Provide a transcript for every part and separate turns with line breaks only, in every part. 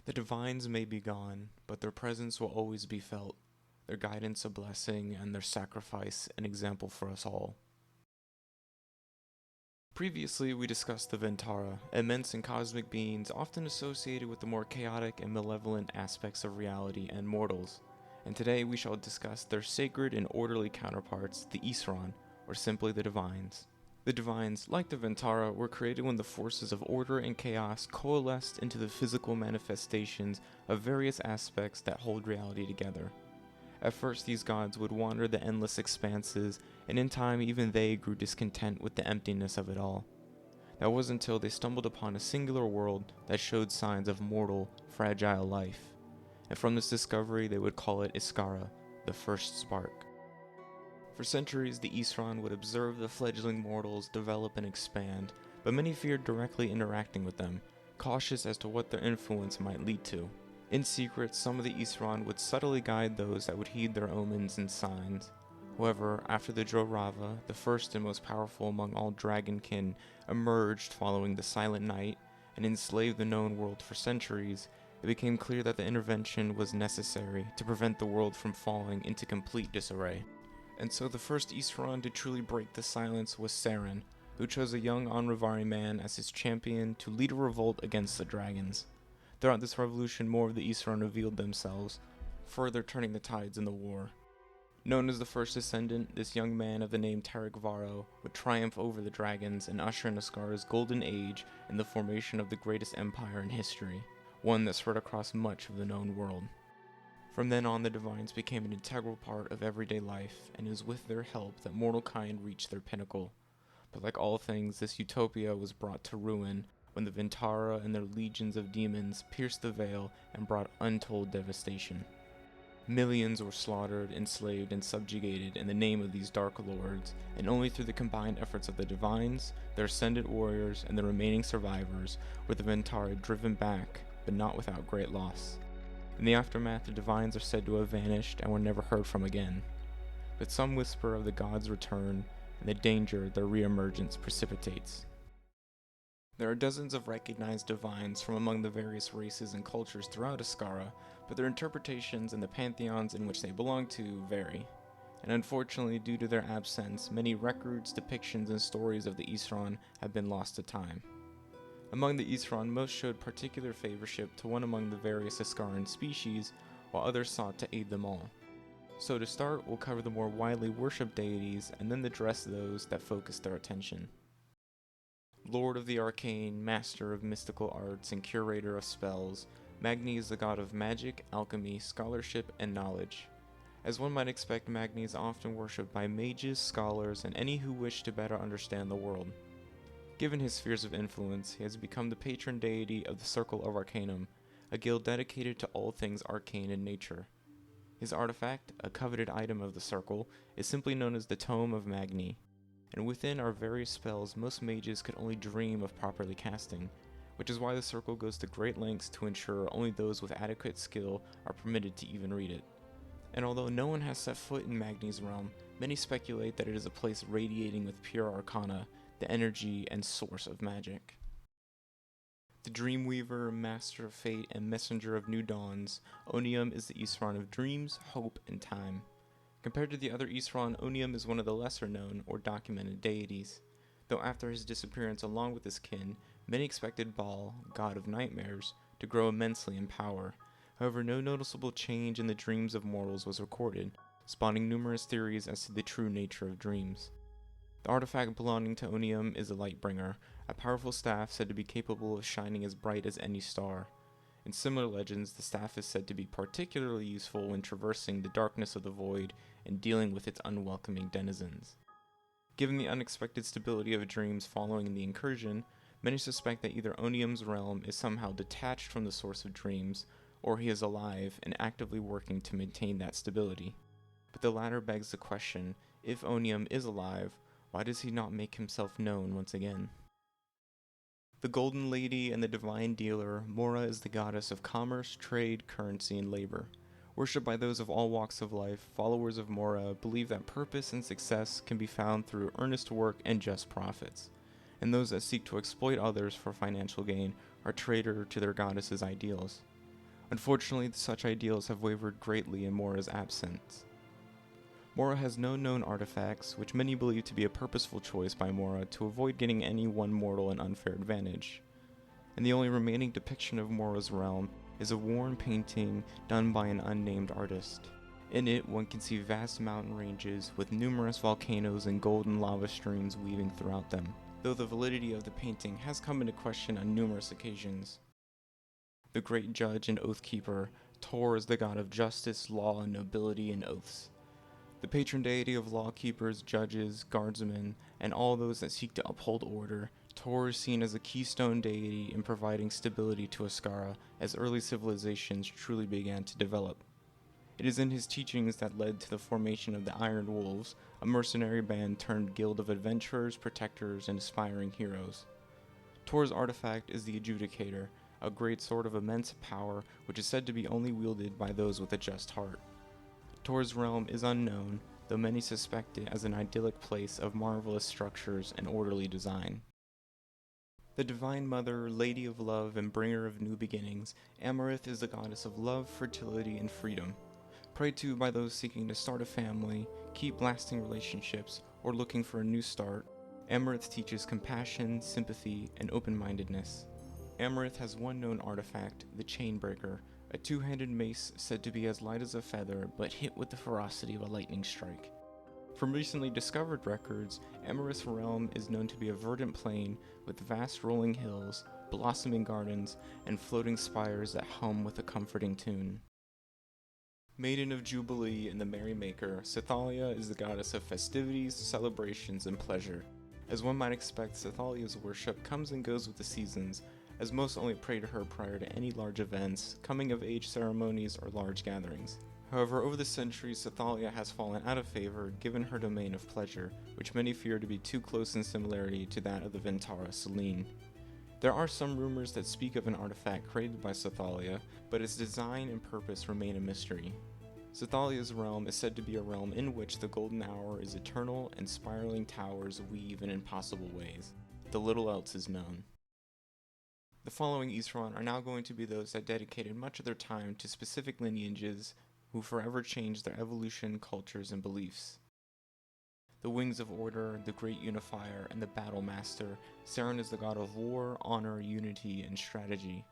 The divines may be gone, but their presence will always be felt, their guidance a blessing, and their sacrifice an example for us all. Previously, we discussed the Ventara, immense and cosmic beings often associated with the more chaotic and malevolent aspects of reality and mortals, and today we shall discuss their sacred and orderly counterparts, the Isran, or simply the divines. The divines, like the Ventara, were created when the forces of order and chaos coalesced into the physical manifestations of various aspects that hold reality together. At first, these gods would wander the endless expanses, and in time even they grew discontent with the emptiness of it all. That was until they stumbled upon a singular world that showed signs of mortal, fragile life. And from this discovery they would call it Iskara, the first spark. For centuries, the Isran would observe the fledgling mortals develop and expand, but many feared directly interacting with them, cautious as to what their influence might lead to. In secret, some of the Isran would subtly guide those that would heed their omens and signs. However, after the Jorava, the first and most powerful among all dragonkin, emerged following the Silent Night and enslaved the known world for centuries, it became clear that the intervention was necessary to prevent the world from falling into complete disarray. And so the first Isran to truly break the silence was Saren, who chose a young Anravari man as his champion to lead a revolt against the dragons. Throughout this revolution, more of the Isran revealed themselves, further turning the tides in the war. Known as the first descendant, this young man of the name Tarek Varro would triumph over the dragons and usher in Iskara's golden age and the formation of the greatest empire in history, one that spread across much of the known world. From then on, the divines became an integral part of everyday life, and it was with their help that mortal kind reached their pinnacle. But like all things, this utopia was brought to ruin when the Ventara and their legions of demons pierced the veil and brought untold devastation. Millions were slaughtered, enslaved, and subjugated in the name of these dark lords, and only through the combined efforts of the divines, their ascended warriors, and the remaining survivors were the Ventara driven back, but not without great loss. In the aftermath, the divines are said to have vanished and were never heard from again. But some whisper of the gods' return and the danger their reemergence precipitates. There are dozens of recognized divines from among the various races and cultures throughout Iskara, but their interpretations and the pantheons in which they belong to vary. And unfortunately, due to their absence, many records, depictions, and stories of the Isran have been lost to time. Among the Isran, most showed particular favorship to one among the various Iskaran species, while others sought to aid them all. So to start, we'll cover the more widely worshipped deities, and then address those that focus their attention. Lord of the Arcane, master of mystical arts, and curator of spells, Magni is the god of magic, alchemy, scholarship, and knowledge. As one might expect, Magni is often worshipped by mages, scholars, and any who wish to better understand the world. Given his spheres of influence, he has become the patron deity of the Circle of Arcanum, a guild dedicated to all things arcane in nature. His artifact, a coveted item of the Circle, is simply known as the Tome of Magni, and within are various spells most mages could only dream of properly casting, which is why the Circle goes to great lengths to ensure only those with adequate skill are permitted to even read it. And although no one has set foot in Magni's realm, many speculate that it is a place radiating with pure arcana, the energy and source of magic. The Dreamweaver, Master of Fate, and Messenger of New Dawns, Onium is the Isran of dreams, hope, and time. Compared to the other Isran, Onium is one of the lesser known or documented deities, though after his disappearance along with his kin, many expected Baal, god of nightmares, to grow immensely in power. However, no noticeable change in the dreams of mortals was recorded, spawning numerous theories as to the true nature of dreams. The artifact belonging to Onium is a Lightbringer, a powerful staff said to be capable of shining as bright as any star. In similar legends, the staff is said to be particularly useful when traversing the darkness of the void and dealing with its unwelcoming denizens. Given the unexpected stability of dreams following the incursion, many suspect that either Onium's realm is somehow detached from the source of dreams, or he is alive and actively working to maintain that stability. But the latter begs the question, if Onium is alive, why does he not make himself known once again? The Golden Lady and the Divine Dealer, Mora is the goddess of commerce, trade, currency, and labor. Worshipped by those of all walks of life, followers of Mora believe that purpose and success can be found through earnest work and just profits, and those that seek to exploit others for financial gain are traitor to their goddess's ideals. Unfortunately, such ideals have wavered greatly in Mora's absence. Mora has no known artifacts, which many believe to be a purposeful choice by Mora to avoid getting any one mortal an unfair advantage. And the only remaining depiction of Mora's realm is a worn painting done by an unnamed artist. In it, one can see vast mountain ranges with numerous volcanoes and golden lava streams weaving throughout them, though the validity of the painting has come into question on numerous occasions. The great judge and oath keeper, Tor is the god of justice, law, nobility, and oaths. The patron deity of lawkeepers, judges, guardsmen, and all those that seek to uphold order, Tor is seen as a keystone deity in providing stability to Iskara as early civilizations truly began to develop. It is in his teachings that led to the formation of the Iron Wolves, a mercenary band turned guild of adventurers, protectors, and aspiring heroes. Tor's artifact is the Adjudicator, a great sword of immense power which is said to be only wielded by those with a just heart. Tor's realm is unknown, though many suspect it as an idyllic place of marvelous structures and orderly design. The Divine Mother, Lady of Love, and Bringer of New Beginnings, Amarith is the goddess of love, fertility, and freedom. Prayed to by those seeking to start a family, keep lasting relationships, or looking for a new start, Amarith teaches compassion, sympathy, and open-mindedness. Amarith has one known artifact, the Chainbreaker, a two-handed mace said to be as light as a feather, but hit with the ferocity of a lightning strike. From recently discovered records, Amarith's realm is known to be a verdant plain with vast rolling hills, blossoming gardens, and floating spires that hum with a comforting tune. Maiden of Jubilee and the Merrymaker, Cythalia is the goddess of festivities, celebrations, and pleasure. As one might expect, Cythalia's worship comes and goes with the seasons, as most only pray to her prior to any large events, coming-of-age ceremonies, or large gatherings. However, over the centuries, Cythalia has fallen out of favor given her domain of pleasure, which many fear to be too close in similarity to that of the Ventara Selene. There are some rumors that speak of an artifact created by Cythalia, but its design and purpose remain a mystery. Cythalia's realm is said to be a realm in which the golden hour is eternal and spiraling towers weave in impossible ways, though little else is known. The following Isran are now going to be those that dedicated much of their time to specific lineages who forever changed their evolution, cultures, and beliefs. The Wings of Order, the Great Unifier, and the Battle Master, Saren is the god of war, honor, unity, and strategy.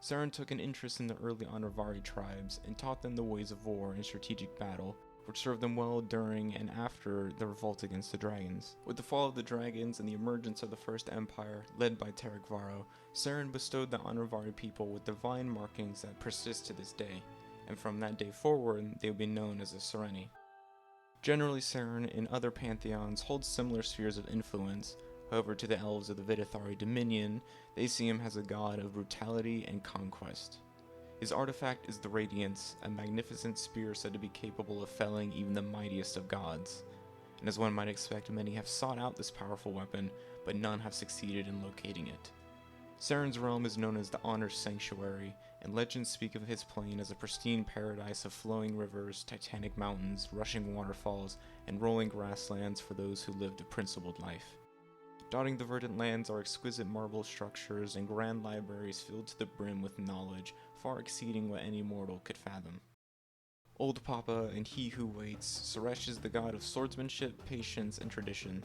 Saren took an interest in the early Honorvari tribes and taught them the ways of war and strategic battle, which served them well during and after the revolt against the dragons. With the fall of the dragons and the emergence of the First Empire, led by Tarek Varro, Saren bestowed the Honorvari people with divine markings that persist to this day, and from that day forward, they would be known as the Sereni. Generally, Saren in other pantheons holds similar spheres of influence. However, to the elves of the Vidithari Dominion, they see him as a god of brutality and conquest. His artifact is the Radiance, a magnificent spear said to be capable of felling even the mightiest of gods. And as one might expect, many have sought out this powerful weapon, but none have succeeded in locating it. Saren's realm is known as the Honor Sanctuary, and legends speak of his plane as a pristine paradise of flowing rivers, titanic mountains, rushing waterfalls, and rolling grasslands for those who lived a principled life. Dotting the verdant lands are exquisite marble structures and grand libraries filled to the brim with knowledge far exceeding what any mortal could fathom. Old Papa and He Who Waits, Suresh is the god of swordsmanship, patience, and tradition.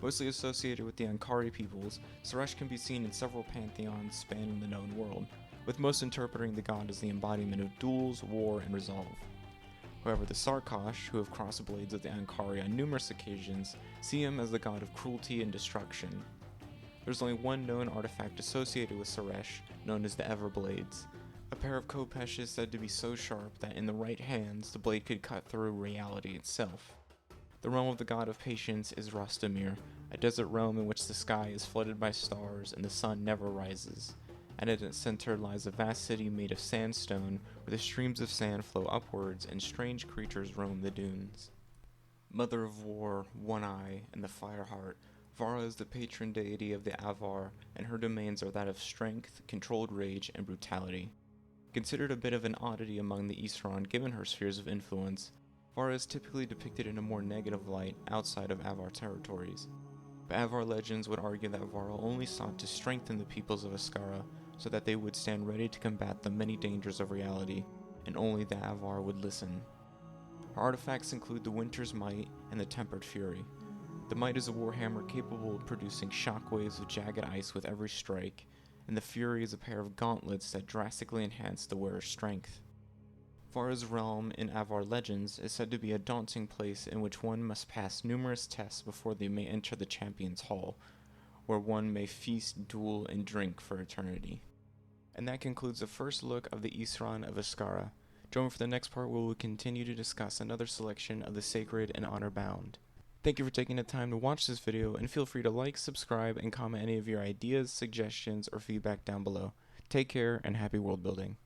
Mostly associated with the Ankari peoples, Suresh can be seen in several pantheons spanning the known world, with most interpreting the god as the embodiment of duels, war, and resolve. However, the Sarkosh, who have crossed blades with the Ankari on numerous occasions, see him as the god of cruelty and destruction. There's only one known artifact associated with Suresh, known as the Everblades. A pair of Khopesh is said to be so sharp that in the right hands, the blade could cut through reality itself. The realm of the god of patience is Rostamir, a desert realm in which the sky is flooded by stars and the sun never rises. And at its center lies a vast city made of sandstone, where the streams of sand flow upwards and strange creatures roam the dunes. Mother of War, One Eye, and the Fireheart, Vara is the patron deity of the Avar, and her domains are that of strength, controlled rage, and brutality. Considered a bit of an oddity among the Isran given her spheres of influence, Vara is typically depicted in a more negative light outside of Avar territories. But Avar legends would argue that Vara only sought to strengthen the peoples of Iskara, so that they would stand ready to combat the many dangers of reality, and only the Avar would listen. Her artifacts include the Winter's Might and the Tempered Fury. The Might is a warhammer capable of producing shockwaves of jagged ice with every strike, and the Fury is a pair of gauntlets that drastically enhance the wearer's strength. Vara's realm in Avar legends is said to be a daunting place in which one must pass numerous tests before they may enter the Champion's Hall, where one may feast, duel, and drink for eternity. And that concludes the first look of the Isran of Iskara. Join me for the next part where we'll continue to discuss another selection of the sacred and honor-bound. Thank you for taking the time to watch this video, and feel free to like, subscribe, and comment any of your ideas, suggestions, or feedback down below. Take care, and happy world building.